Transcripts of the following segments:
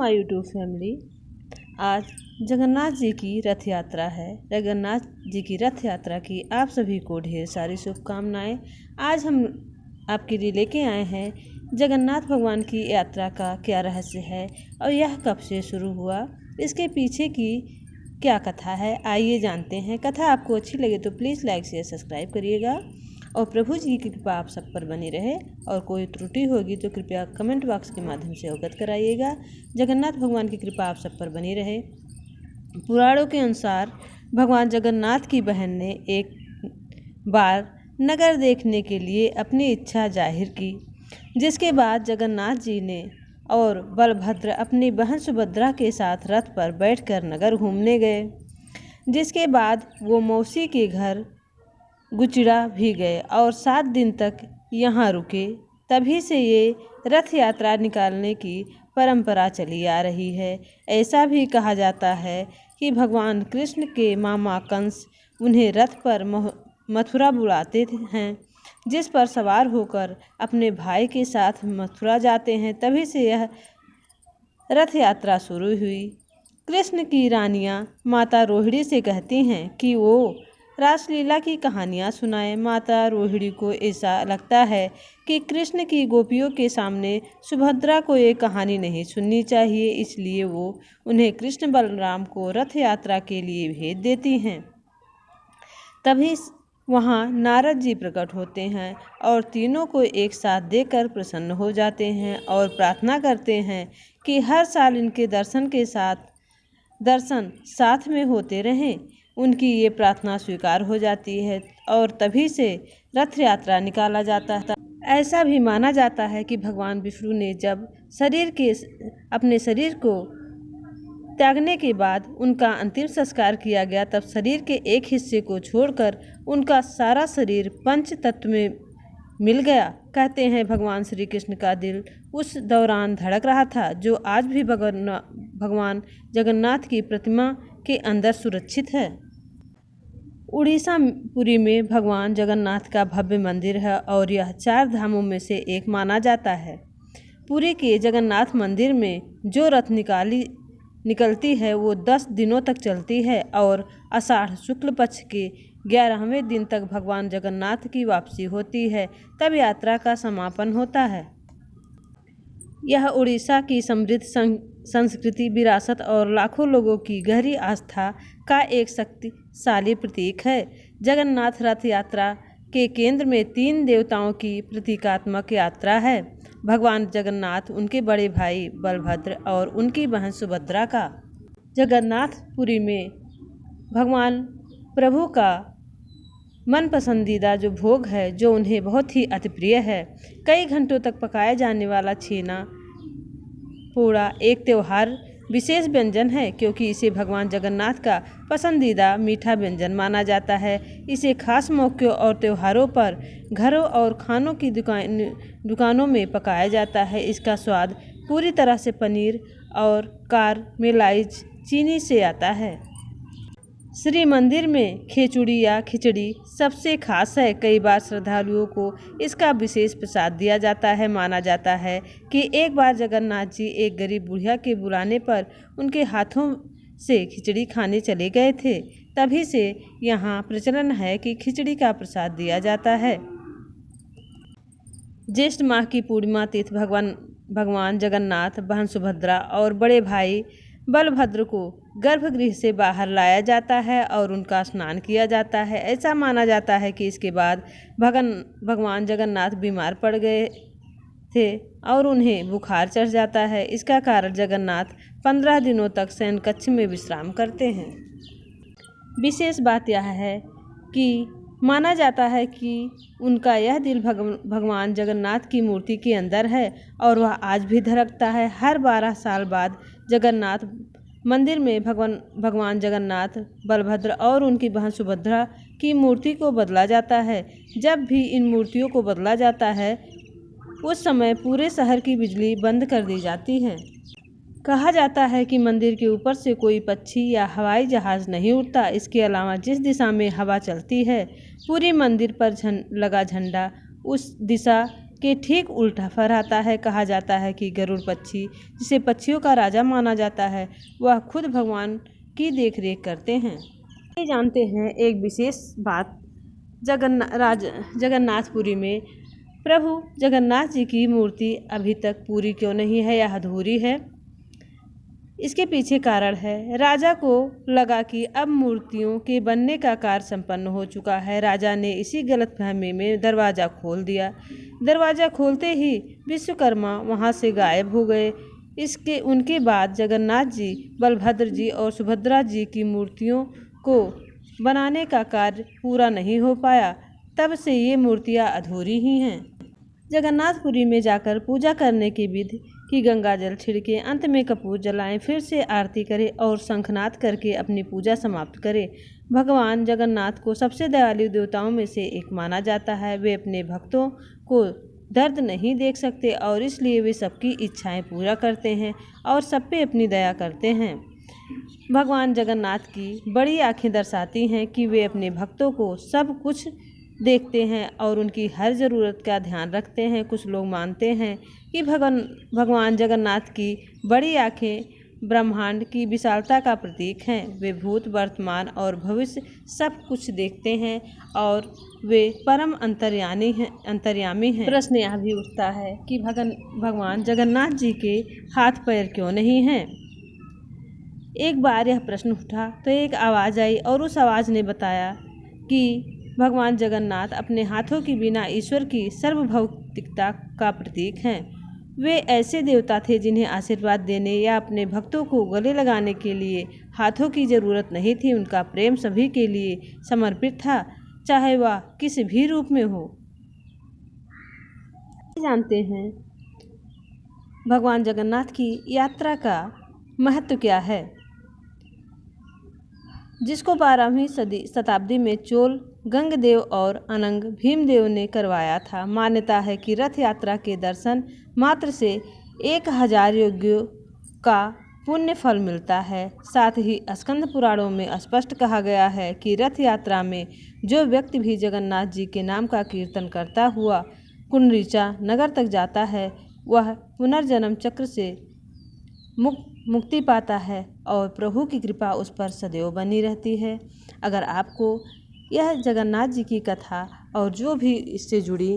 My YouTube family. आज जगन्नाथ जी की रथ यात्रा है। जगन्नाथ जी की रथ यात्रा की आप सभी को ढेर सारी शुभकामनाएं। आज हम आपके लिए लेके आए हैं जगन्नाथ भगवान की यात्रा का क्या रहस्य है और यह कब से शुरू हुआ, इसके पीछे की क्या कथा है, आइए जानते हैं। कथा आपको अच्छी लगे तो प्लीज़ लाइक शेयर सब्सक्राइब करिएगा और प्रभु जी की कृपा आप सब पर बनी रहे। और कोई त्रुटि होगी तो कृपया कमेंट बॉक्स के माध्यम से अवगत कराइएगा। जगन्नाथ भगवान की कृपा आप सब पर बनी रहे। पुराणों के अनुसार भगवान जगन्नाथ की बहन ने एक बार नगर देखने के लिए अपनी इच्छा जाहिर की, जिसके बाद जगन्नाथ जी ने और बलभद्र अपनी बहन सुभद्रा के साथ रथ पर बैठकर नगर घूमने गए। जिसके बाद वो मौसी के घर गुचरा भी गए और 7 दिन तक यहाँ रुके। तभी से ये रथ यात्रा निकालने की परंपरा चली आ रही है। ऐसा भी कहा जाता है कि भगवान कृष्ण के मामा कंस उन्हें रथ पर मथुरा बुलाते हैं, जिस पर सवार होकर अपने भाई के साथ मथुरा जाते हैं। तभी से यह रथ यात्रा शुरू हुई। कृष्ण की रानियां माता रोहिणी से कहती हैं कि वो रासलीला की कहानियाँ सुनाए। माता रोहिणी को ऐसा लगता है कि कृष्ण की गोपियों के सामने सुभद्रा को ये कहानी नहीं सुननी चाहिए, इसलिए वो उन्हें कृष्ण बलराम को रथ यात्रा के लिए भेज देती हैं। तभी वहाँ नारद जी प्रकट होते हैं और तीनों को एक साथ देखकर प्रसन्न हो जाते हैं और प्रार्थना करते हैं कि हर साल इनके दर्शन साथ में होते रहें। उनकी ये प्रार्थना स्वीकार हो जाती है और तभी से रथ यात्रा निकाला जाता है। ऐसा भी माना जाता है कि भगवान विष्णु ने जब अपने शरीर को त्यागने के बाद उनका अंतिम संस्कार किया गया, तब शरीर के एक हिस्से को छोड़कर उनका सारा शरीर पंच तत्व में मिल गया। कहते हैं भगवान श्री कृष्ण का दिल उस दौरान धड़क रहा था, जो आज भी भगवान जगन्नाथ की प्रतिमा के अंदर सुरक्षित है। उड़ीसा पुरी में भगवान जगन्नाथ का भव्य मंदिर है और यह 4 धामों में से एक माना जाता है। पुरी के जगन्नाथ मंदिर में जो रथ निकलती है वो 10 दिनों तक चलती है और आषाढ़ शुक्ल पक्ष के 11वें दिन तक भगवान जगन्नाथ की वापसी होती है। तब यात्रा का समापन होता है। यह उड़ीसा की समृद्ध संस्कृति, विरासत और लाखों लोगों की गहरी आस्था का एक शक्तिशाली प्रतीक है। जगन्नाथ रथ यात्रा के केंद्र में 3 देवताओं की प्रतीकात्मक यात्रा है। भगवान जगन्नाथ, उनके बड़े भाई बलभद्र और उनकी बहन सुभद्रा का। जगन्नाथपुरी में भगवान प्रभु का मन पसंदीदा जो भोग है, जो उन्हें बहुत ही अति प्रिय है, कई घंटों तक पकाया जाने वाला छेना पोड़ा एक त्योहार विशेष व्यंजन है, क्योंकि इसे भगवान जगन्नाथ का पसंदीदा मीठा व्यंजन माना जाता है। इसे खास मौक़ों और त्योहारों पर घरों और खानों की दुकानों में पकाया जाता है। इसका स्वाद पूरी तरह से पनीर और कारमेलाइज चीनी से आता है। श्री मंदिर में खेचुड़ी या खिचड़ी सबसे खास है। कई बार श्रद्धालुओं को इसका विशेष प्रसाद दिया जाता है। माना जाता है कि एक बार जगन्नाथ जी एक गरीब बुढ़िया के बुलाने पर उनके हाथों से खिचड़ी खाने चले गए थे। तभी से यहाँ प्रचलन है कि खिचड़ी का प्रसाद दिया जाता है। ज्येष्ठ माह की पूर्णिमा तिथि भगवान जगन्नाथ, बहन सुभद्रा और बड़े भाई बलभद्र को गर्भगृह से बाहर लाया जाता है और उनका स्नान किया जाता है। ऐसा माना जाता है कि इसके बाद भगवान जगन्नाथ बीमार पड़ गए थे और उन्हें बुखार चढ़ जाता है। इसका कारण जगन्नाथ 15 दिनों तक शयन कक्ष में विश्राम करते हैं। विशेष बात यह है कि माना जाता है कि उनका यह दिल भगवान जगन्नाथ की मूर्ति के अंदर है और वह आज भी धड़कता है। हर 12 साल बाद जगन्नाथ मंदिर में भगवान जगन्नाथ, बलभद्र और उनकी बहन सुभद्रा की मूर्ति को बदला जाता है। जब भी इन मूर्तियों को बदला जाता है, उस समय पूरे शहर की बिजली बंद कर दी जाती है। कहा जाता है कि मंदिर के ऊपर से कोई पक्षी या हवाई जहाज नहीं उड़ता। इसके अलावा जिस दिशा में हवा चलती है, पूरी मंदिर पर लगा झंडा उस दिशा के ठीक उल्टा फहराता है। कहा जाता है कि गरुड़ पक्षी, जिसे पक्षियों का राजा माना जाता है, वह खुद भगवान की देखरेख करते हैं। ये जानते हैं एक विशेष बात, जगन्नाथपुरी में प्रभु जगन्नाथ जी की मूर्ति अभी तक पूरी क्यों नहीं है या अधूरी है। इसके पीछे कारण है, राजा को लगा कि अब मूर्तियों के बनने का कार्य संपन्न हो चुका है। राजा ने इसी गलतफहमी में दरवाज़ा खोल दिया। दरवाज़ा खोलते ही विश्वकर्मा वहां से गायब हो गए। उनके बाद जगन्नाथ जी, बलभद्र जी और सुभद्रा जी की मूर्तियों को बनाने का कार्य पूरा नहीं हो पाया। तब से ये मूर्तियाँ अधूरी ही हैं। जगन्नाथपुरी में जाकर पूजा करने की विधि कि गंगा जल छिड़के, अंत में कपूर जलाएं, फिर से आरती करें और शंखनाद करके अपनी पूजा समाप्त करें। भगवान जगन्नाथ को सबसे दयालु देवताओं में से एक माना जाता है। वे अपने भक्तों को दर्द नहीं देख सकते और इसलिए वे सबकी इच्छाएं पूरा करते हैं और सब पे अपनी दया करते हैं। भगवान जगन्नाथ की बड़ी आँखें दर्शाती हैं कि वे अपने भक्तों को सब कुछ देखते हैं और उनकी हर ज़रूरत का ध्यान रखते हैं। कुछ लोग मानते हैं कि भगवान जगन्नाथ की बड़ी आँखें ब्रह्मांड की विशालता का प्रतीक हैं। वे भूत, वर्तमान और भविष्य सब कुछ देखते हैं और वे परम अंतर्यामी हैं। प्रश्न यह भी उठता है कि भगवान जगन्नाथ जी के हाथ पैर क्यों नहीं हैं। एक बार यह प्रश्न उठा तो एक आवाज़ आई और उस आवाज़ ने बताया कि भगवान जगन्नाथ अपने हाथों के बिना ईश्वर की सर्वभौतिकता का प्रतीक हैं। वे ऐसे देवता थे जिन्हें आशीर्वाद देने या अपने भक्तों को गले लगाने के लिए हाथों की जरूरत नहीं थी। उनका प्रेम सभी के लिए समर्पित था, चाहे वह किसी भी रूप में हो। जानते हैं भगवान जगन्नाथ की यात्रा का महत्व क्या है, जिसको 12वीं शताब्दी में चोल गंगदेव और अनंग भीमदेव ने करवाया था। मान्यता है कि रथ यात्रा के दर्शन मात्र से 1000 यज्ञों का पुण्य फल मिलता है। साथ ही स्कंद पुराणों में स्पष्ट कहा गया है कि रथ यात्रा में जो व्यक्ति भी जगन्नाथ जी के नाम का कीर्तन करता हुआ कुंडरीचा नगर तक जाता है, वह पुनर्जन्म चक्र से मुक्ति पाता है और प्रभु की कृपा उस पर सदैव बनी रहती है। अगर आपको यह जगन्नाथ जी की कथा और जो भी इससे जुड़ी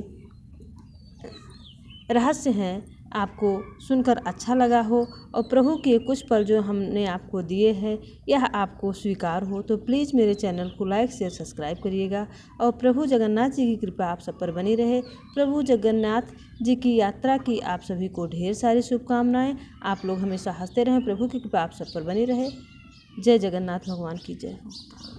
रहस्य हैं आपको सुनकर अच्छा लगा हो और प्रभु के कुछ पल जो हमने आपको दिए हैं यह आपको स्वीकार हो, तो प्लीज़ मेरे चैनल को लाइक शेयर सब्सक्राइब करिएगा और प्रभु जगन्नाथ जी की कृपा आप सब पर बनी रहे। प्रभु जगन्नाथ जी की यात्रा की आप सभी को ढेर सारी शुभकामनाएं। आप लोग हमेशा हंसते रहें, प्रभु की कृपा आप सब पर बनी रहे। जय जगन्नाथ भगवान की जय हो।